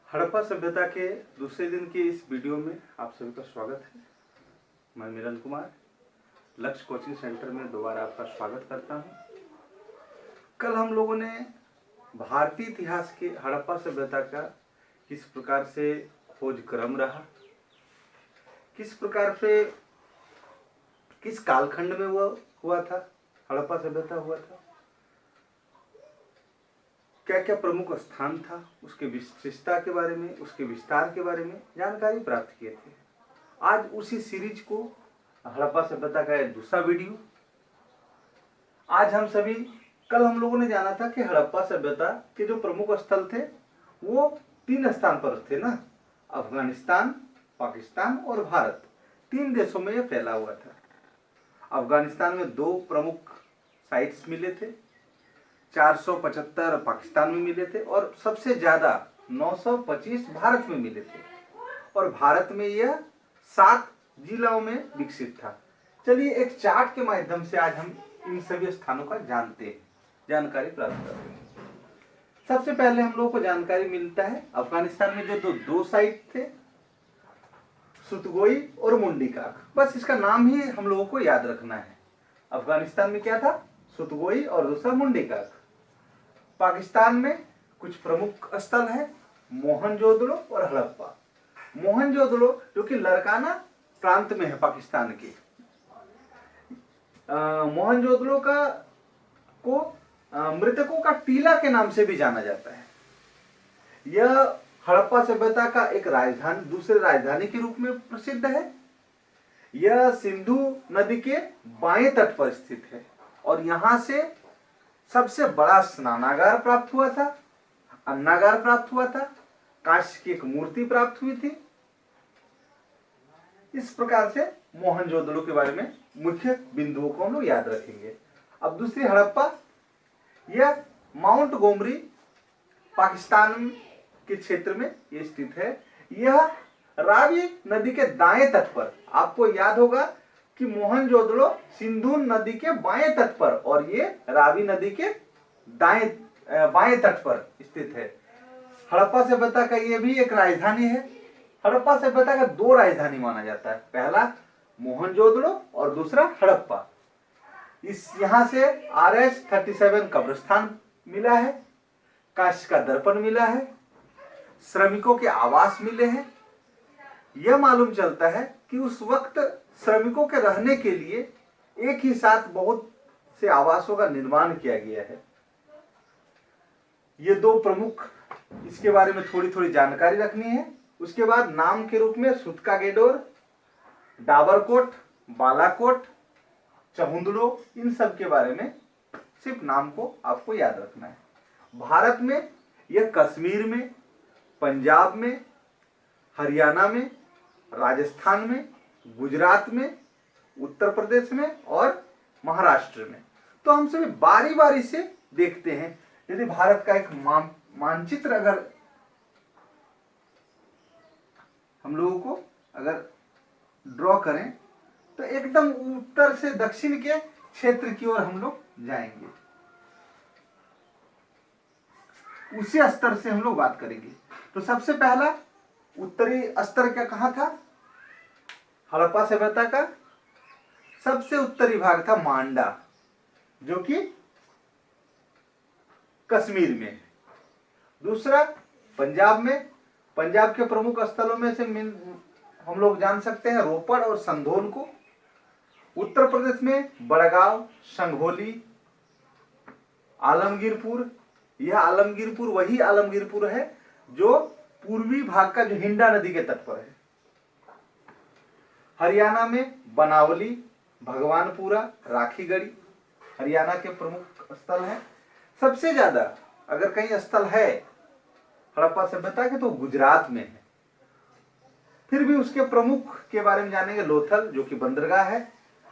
हड़प्पा सभ्यता के दूसरे दिन के इस वीडियो में आप सभी का स्वागत है। मैं मिलन कुमार लक्ष्य कोचिंग सेंटर में दोबारा आपका स्वागत करता हूं। कल हम लोगों ने भारतीय इतिहास के हड़प्पा सभ्यता का किस प्रकार से खोज क्रम रहा, किस प्रकार से किस कालखंड में वह हुआ था, हड़प्पा सभ्यता हुआ था, क्या क्या प्रमुख स्थान था, उसके विशिष्टता के बारे में, उसके विस्तार के बारे में जानकारी प्राप्त किए थे। आज उसी सीरीज को हड़प्पा सभ्यता का एक दूसरा वीडियो। आज कल हम लोगों ने जाना था कि हड़प्पा सभ्यता के जो प्रमुख स्थल थे वो 3 स्थान पर थे ना, अफगानिस्तान, पाकिस्तान और भारत। 3 देशों में यह फैला हुआ था। अफगानिस्तान में 2 प्रमुख साइट्स मिले थे, 475 पाकिस्तान में मिले थे और सबसे ज्यादा 925 भारत में मिले थे। और भारत में यह 7 जिलों में विकसित था। चलिए एक चार्ट के माध्यम से आज हम इन सभी स्थानों का जानकारी प्राप्त करते हैं। सबसे पहले हम लोगों को जानकारी मिलता है अफगानिस्तान में जो 2 साइट थे, सुतगोई और मुंडीकाक। बस इसका नाम ही हम लोगों को याद रखना है। अफगानिस्तान में क्या था? सुतगोई और दूसरा मुंडीकाक। पाकिस्तान में कुछ प्रमुख स्थल है, मोहनजोदड़ो और हड़प्पा। मोहनजोदड़ो जो कि लरकाना प्रांत में है पाकिस्तान के। मोहनजोदड़ो को मृतकों का टीला के नाम से भी जाना जाता है। यह हड़प्पा सभ्यता का एक राजधानी, दूसरे राजधानी के रूप में प्रसिद्ध है। यह सिंधु नदी के बाएं तट पर स्थित है और यहां से सबसे बड़ा स्नानागार प्राप्त हुआ था, अन्नागार प्राप्त हुआ था, कांस्य की एक मूर्ति प्राप्त हुई थी। इस प्रकार से मोहनजोदड़ो के बारे में मुख्य बिंदुओं को हम लोग याद रखेंगे। अब दूसरी हड़प्पा, यह माउंट गोमरी पाकिस्तान के क्षेत्र में ये स्थित है। यह रावी नदी के दाएं तट पर, आपको याद होगा कि मोहनजोदड़ो सिंधु नदी के बाएं तट पर और ये रावी नदी के बाएं तट पर स्थित है। हड़प्पा सभ्यता का ये भी एक राजधानी है। हड़प्पा सभ्यता का 2 राजधानी माना जाता है, पहला मोहनजोदड़ो और दूसरा हड़प्पा। यहां से RS-37 कब्रिस्तान मिला है, कांस्य का दर्पण मिला है, श्रमिकों के आवास मिले हैं। यह मालूम चलता है कि उस वक्त श्रमिकों के रहने के लिए एक ही साथ बहुत से आवासों का निर्माण किया गया है। ये 2 प्रमुख, इसके बारे में थोड़ी थोड़ी जानकारी रखनी है। उसके बाद नाम के रूप में सुतका गेडोर, डाबरकोट, बालाकोट, चहुंदड़ो, इन सब के बारे में सिर्फ नाम को आपको याद रखना है। भारत में यह कश्मीर में, पंजाब में, हरियाणा में, राजस्थान में, गुजरात में, उत्तर प्रदेश में और महाराष्ट्र में। तो हम सभी बारी बारी से देखते हैं। यदि भारत का एक मानचित्र अगर हम लोगों को अगर ड्रॉ करें तो एकदम उत्तर से दक्षिण के क्षेत्र की ओर हम लोग जाएंगे। उसी स्तर से हम लोग बात करेंगे। तो सबसे पहला उत्तरी स्तर क्या कहाँ था? हड़प्पा सभ्यता का सबसे उत्तरी भाग था मांडा, जो कि कश्मीर में है। दूसरा पंजाब में, पंजाब के प्रमुख स्थलों में से हम लोग जान सकते हैं रोपड़ और संधोल को। उत्तर प्रदेश में बड़गांव, संघोली, आलमगीरपुर। यह आलमगीरपुर वही आलमगीरपुर है जो पूर्वी भाग का, जो हिंडा नदी के तट पर है। हरियाणा में बनावली, भगवानपुरा, राखीगढ़ी हरियाणा के प्रमुख स्थल हैं। सबसे ज्यादा अगर कहीं स्थल है हड़प्पा सभ्यता के तो गुजरात में है। फिर भी उसके प्रमुख के बारे में जानेंगे। लोथल जो कि बंदरगाह है,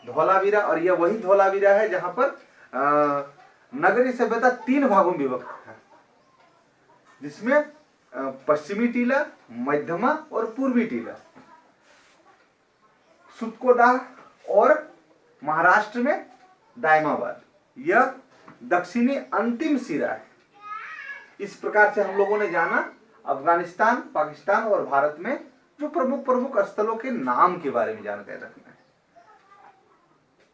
धौलावीरा, और यह वही धौलावीरा है जहां पर नगरीय सभ्यता 3 भागों में विभक्त था, जिसमें पश्चिमी टीला, मध्यमा और पूर्वी टीला। सुतकोदाह और महाराष्ट्र में दायमाबाद, यह दक्षिणी अंतिम सिरा है। इस प्रकार से हम लोगों ने जाना अफगानिस्तान, पाकिस्तान और भारत में जो प्रमुख प्रमुख स्थलों के नाम के बारे में जानकारी रखना है।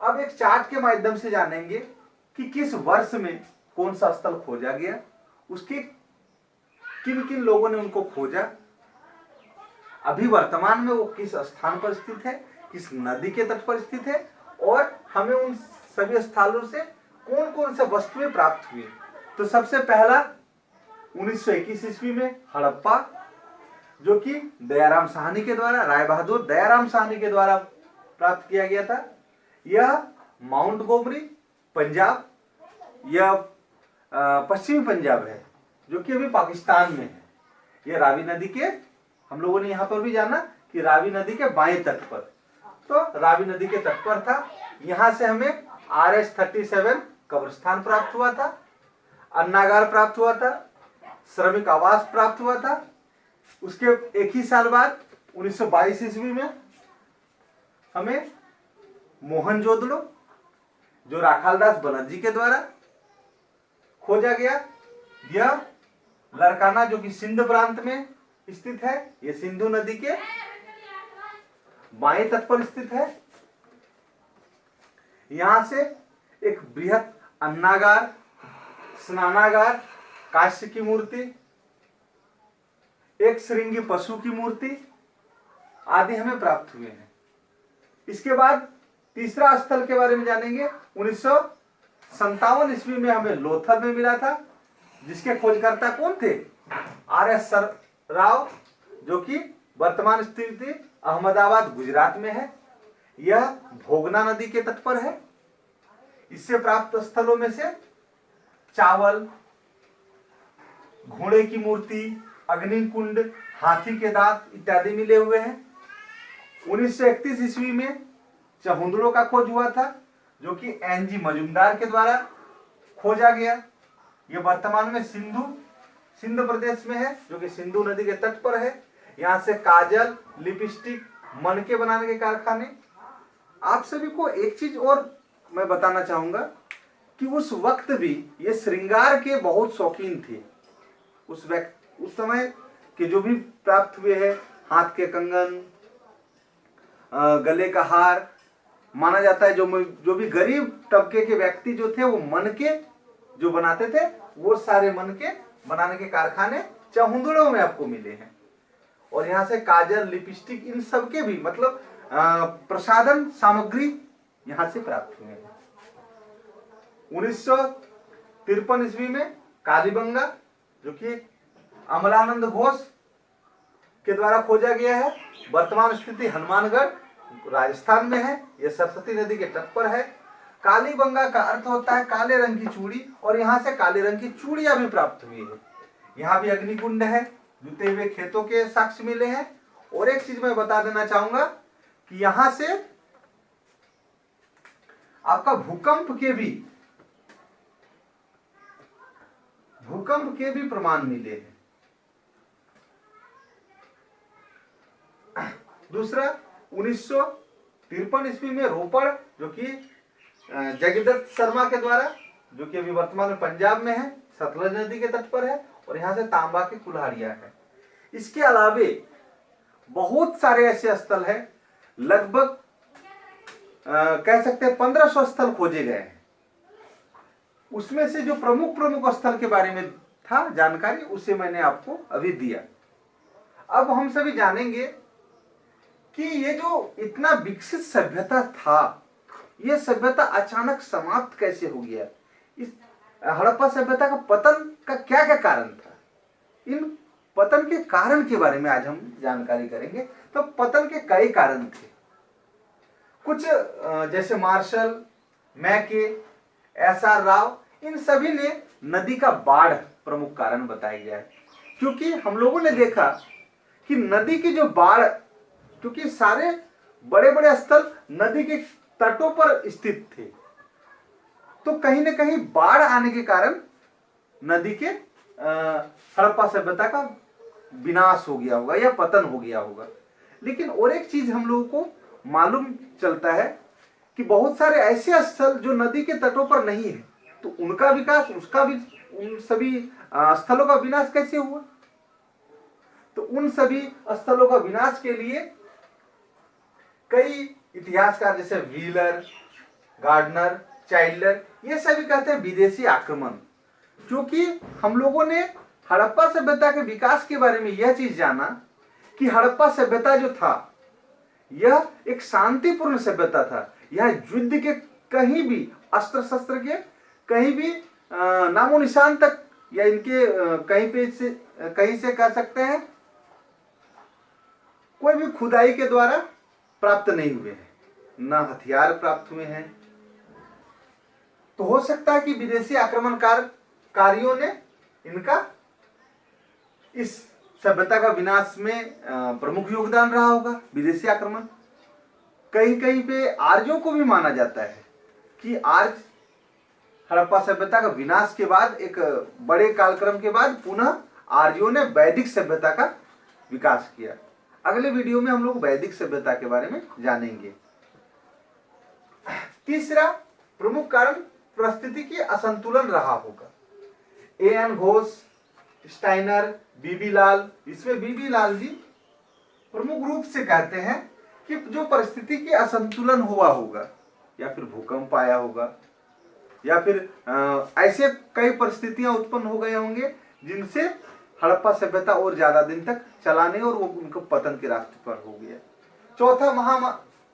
अब एक चार्ट के माध्यम से जानेंगे कि किस वर्ष में कौन सा स्थल खोजा गया, उसके किन किन लोगों ने उनको खोजा, अभी वर्तमान में वो किस स्थान पर स्थित है, किस नदी के तट पर स्थित है, और हमें उन सभी स्थलों से कौन कौन से वस्तुएं प्राप्त हुई। तो सबसे पहला 1921 ईस्वी में हड़प्पा, जो कि दयाराम साहनी के द्वारा, राय बहादुर दयाराम साहनी के द्वारा प्राप्त किया गया था। यह माउंट गोमरी पंजाब, यह पश्चिमी पंजाब है, जो कि अभी पाकिस्तान में है। यह रावी नदी के, हम लोगों ने यहाँ पर भी जाना कि रावी नदी के बाएं तट पर, तो रावी नदी के तट पर था। यहाँ से हमें RS-37 कब्रिस्तान प्राप्त हुआ था, अन्नागार प्राप्त हुआ था, श्रमिक आवास प्राप्त हुआ था। उसके एक ही साल बाद 1922 ईस्वी में हमें मोहनजोदड़ो, जो राखालदास बनर्जी के द्वारा खोजा गया। यह लरकाना, जो कि सिंध प्रांत में स्थित है, यह सिंधु नदी के बाएं तट पर स्थित है। यहां से एक बृहत अन्नागार, स्नानागार, कांस्य की मूर्ति, एक श्रृंगी पशु की मूर्ति आदि हमें प्राप्त हुए हैं। इसके बाद तीसरा स्थल के बारे में जानेंगे। 1957 ईस्वी में हमें लोथल में मिला था, जिसके खोजकर्ता कौन थे? RS राव, जो कि वर्तमान स्थिति अहमदाबाद गुजरात में है। यह भोगना नदी के तट पर है। इससे प्राप्त स्थलों में से चावल, घोड़े की मूर्ति, अग्निकुंड, हाथी के दांत इत्यादि मिले हुए हैं। 1931 ईस्वी में चहुंदड़ों का खोज हुआ था, जो कि NG मजुमदार के द्वारा खोजा गया। यह वर्तमान में सिंध प्रदेश में है, जो कि सिंधु नदी के तट पर है। यहाँ से काजल, लिपस्टिक, मनके बनाने के कारखाने। आप सभी को एक चीज और मैं बताना चाहूंगा कि उस वक्त भी ये श्रृंगार के बहुत शौकीन थे। उस समय के जो भी प्राप्त हुए हैं, हाथ के कंगन, गले का हार, माना जाता है जो भी गरीब तबके के व्यक्ति जो थे वो मनके जो बनाते थे, वो सारे मनके बनाने के कारखाने चहुंदड़ों में आपको मिले हैं। और यहाँ से काजल, लिपस्टिक, इन सब के भी मतलब प्रसाधन सामग्री यहाँ से प्राप्त हुए हैं। 1953 ईस्वी में कालीबंगा, जो कि अमलानंद घोष के द्वारा खोजा गया है। वर्तमान स्थिति हनुमानगढ़ राजस्थान में है। यह सरस्वती नदी के तट पर है। कालीबंगा का अर्थ होता है काले रंग की चूड़ी, और यहाँ से काले रंग की चूड़ियां भी प्राप्त हुई है। यहाँ भी अग्निकुंड है, जुते हुए खेतों के साक्ष्य मिले हैं। और एक चीज मैं बता देना चाहूंगा कि यहां से आपका भूकंप के भी प्रमाण मिले हैं। दूसरा 1953 ईस्वी में रोपड़, जो कि जगदत्त शर्मा के द्वारा, जो कि अभी वर्तमान में पंजाब में है, सतलज नदी के तट पर है। और यहाँ से तांबा की कुल्हाड़ियां है। इसके अलावे बहुत सारे ऐसे स्थल हैं, लगभग कह सकते हैं 1500 स्थल खोजे गए हैं। उसमें से जो प्रमुख स्थल के बारे में था जानकारी, उसे मैंने आपको अभी दिया। अब हम सभी जानेंगे कि ये जो इतना विकसित सभ्यता था, ये सभ्यता अचानक समाप्त कैसे हो गया। इस हड़प्पा सभ्यता का पतन का क्या क्या कारण था, इन पतन के कारण के बारे में आज हम जानकारी करेंगे। तो पतन के कई कारण थे। कुछ जैसे मार्शल, मैके, SR राव, इन सभी ने नदी का बाढ़ प्रमुख कारण बताया गया है। क्योंकि हम लोगों ने देखा कि नदी की जो बाढ़, क्योंकि सारे बड़े बड़े स्थल नदी के तटों पर स्थित थे, तो कहीं ना कहीं बाढ़ आने के कारण नदी के हड़प्पा सभ्यता का विनाश हो गया होगा या पतन हो गया होगा। लेकिन और एक चीज हम लोगों को मालूम चलता है कि बहुत सारे ऐसे स्थल जो नदी के तटों पर नहीं है, तो उनका विकास, उसका भी, उन सभी स्थलों का विनाश कैसे हुआ। तो उन सभी स्थलों का विनाश के लिए कई इतिहासकार जैसे व्हीलर, गार्डनर, चाइल्डर, ये सभी कहते हैं विदेशी आक्रमण। क्योंकि हम लोगों ने हड़प्पा सभ्यता के विकास के बारे में यह चीज जाना कि हड़प्पा सभ्यता जो था यह एक शांतिपूर्ण सभ्यता था। यह युद्ध के कहीं भी, अस्त्र शस्त्र के कहीं भी नामो निशान तक, या इनके कहीं से कह सकते हैं कोई भी खुदाई के द्वारा प्राप्त नहीं हुए हैं, न हथियार प्राप्त हुए हैं। तो हो सकता है कि विदेशी आक्रमणकारियों ने इनका इस सभ्यता का विनाश में प्रमुख योगदान रहा होगा, विदेशी आक्रमण। कहीं कहीं पे आर्यों को भी माना जाता है कि आर्य हड़प्पा सभ्यता का विनाश के बाद, एक बड़े कालक्रम के बाद, पुनः आर्यों ने वैदिक सभ्यता का विकास किया। अगले वीडियो में हम लोग वैदिक सभ्यता के बारे में जानेंगे। तीसरा प्रमुख कारण परिस्थितिकी असंतुलन रहा होगा। ए.एन. घोष, स्टाइनर, बीबी लाल, इसमें बीबी लाल जी प्रमुख रूप से कहते हैं कि जो परिस्थितिकी असंतुलन हुआ होगा, या फिर भूकंप आया होगा, या फिर ऐसे कई परिस्थितियां उत्पन्न हो गए होंगे जिनसे हड़प्पा सभ्यता और ज्यादा दिन तक चला नहीं और वो उनको पतन के रास्ते पर हो गया। चौथा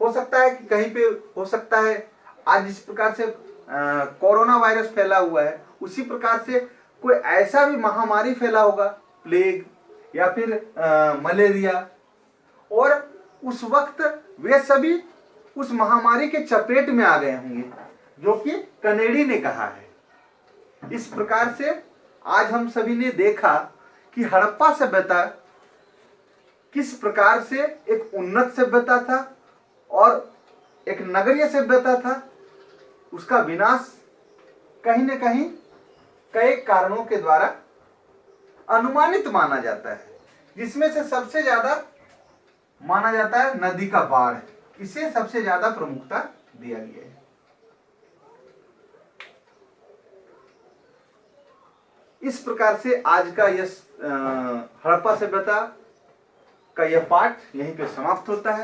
हो सकता है कि कहीं पे हो सकता है आज जिस प्रकार से कोरोना वायरस फैला हुआ है, उसी प्रकार से कोई ऐसा भी महामारी फैला होगा, प्लेग या फिर मलेरिया, और उस वक्त वे सभी उस महामारी के चपेट में आ गए होंगे, जो कि कनेडी ने कहा है। इस प्रकार से आज हम सभी ने देखा कि हड़प्पा सभ्यता किस प्रकार से एक उन्नत सभ्यता था और एक नगरीय सभ्यता था। उसका विनाश कहीं न कहीं कई कारणों के द्वारा अनुमानित माना जाता है, जिसमें से सबसे ज्यादा माना जाता है नदी का बाढ़। इसे सबसे ज्यादा प्रमुखता दिया गया है। इस प्रकार से आज का यह हड़प्पा सभ्यता का यह पाठ यहीं पे समाप्त होता है।